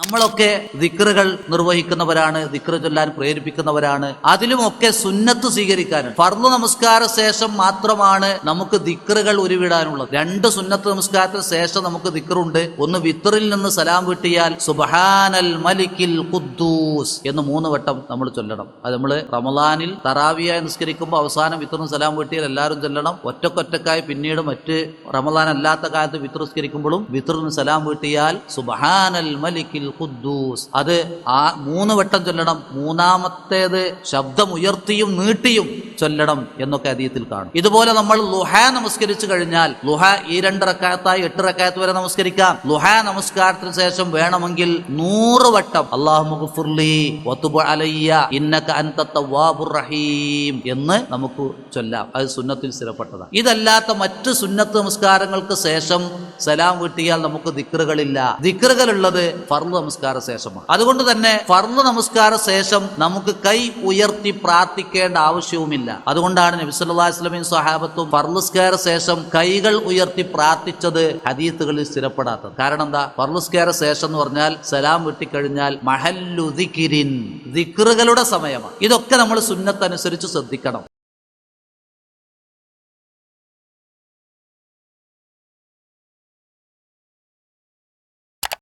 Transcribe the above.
നമ്മളൊക്കെ ദിക്റുകൾ നിർവഹിക്കുന്നവരാണ്, ദിക്റ് ചൊല്ലാൻ പ്രേരിപ്പിക്കുന്നവരാണ്. അതിലുമൊക്കെ സുന്നത്ത് സ്വീകരിക്കാനുണ്ട്. ഫർള് നമസ്കാര ശേഷം മാത്രമാണ് നമുക്ക് ദിക്റുകൾ ഉരുവിടാനുള്ളത്. രണ്ട് സുന്നത്ത് നമസ്കാരത്തിന് ശേഷം നമുക്ക് ദിക്റുണ്ട്. ഒന്ന് വിത്റിൽ നിന്ന് സലാം വീട്ടിയാൽ സുബ്ഹാനൽ മലിക്കിൽ ഖുദ്ദൂസ് എന്ന് 3 വട്ടം നമ്മൾ ചൊല്ലണം. അത് നമ്മൾ റമളാനിൽ തറാവിയായി നിസ്കരിക്കുമ്പോൾ അവസാനം വിത്റിന് സലാം വീട്ടിയാൽ എല്ലാവരും ചൊല്ലണം. ഒറ്റക്കൊറ്റക്കായി പിന്നീട് മറ്റ് റമളാൻ അല്ലാത്ത കാലത്ത് വിത്ർ നിസ്കരിക്കുമ്പോഴും വിത്റിന് സലാം വീട്ടിയാൽ സുബ്ഹാനൽ മലിക്കിൽ ഖുദ്ദൂസ് അത് 3 വട്ടം ചൊല്ലണം. മൂന്നാമത്തേത് ശബ്ദം ഉയർത്തിയും നീട്ടിയും ചൊല്ലണം എന്നൊക്കെ ഹദീസിൽ കാണും. ഇതുപോലെ നമ്മൾ ളുഹാ നമസ്കരിച്ചു കഴിഞ്ഞാൽ ളുഹ ഈ 2 റക്അത്തായി 8 റക്അത്ത് വരെ നമസ്കരിക്കാം. ളുഹാ നമസ്കാരത്തിന് ശേഷം വേണമെങ്കിൽ 100 വട്ടം അല്ലാഹുമ്മഗ്ഫിർലി വതുബ് അലയ്യ ഇന്നക അൻത തവ്വാബുർ റഹീം എന്ന് നമുക്ക് ചൊല്ലാം. അത് സുന്നത്തിൽ സ്ഥിരപ്പെട്ടതാണ്. ഇതല്ലാത്ത മറ്റ് സുന്നത്ത് നമസ്കാരങ്ങൾക്ക് ശേഷം സലാം വീട്ടിയാൽ നമുക്ക് ദിക്റുകളില്ല. ദിക്റുകളുള്ളത് ഫർള് നമസ്കാര ശേഷമാണ്. അതുകൊണ്ട് തന്നെ ഫർള് നമസ്കാര ശേഷം നമുക്ക് കൈ ഉയർത്തി പ്രാർത്ഥിക്കേണ്ട ആവശ്യവുമില്ല. അതുകൊണ്ടാണ് നബി സല്ലല്ലാഹു അലൈഹി വസല്ലമയും സ്വഹാബത്തും ഫർള് നിസ്കാര ശേഷം കൈകൾ ഉയർത്തി പ്രാർത്ഥിച്ചത് ഹദീസുകളിൽ സ്ഥിരപ്പെടാത്തത്. കാരണം എന്താ? ഫർള് നിസ്കാര ശേഷം എന്ന് പറഞ്ഞാൽ സലാം വിട്ടിക്കഴിഞ്ഞാൽ മഹല്ലു ദിക്റിൻ, ദിക്റുകളുടെ സമയമാണ്. ഇതൊക്കെ നമ്മൾ സുന്നത്ത് അനുസരിച്ച് ശ്രദ്ധിക്കണം.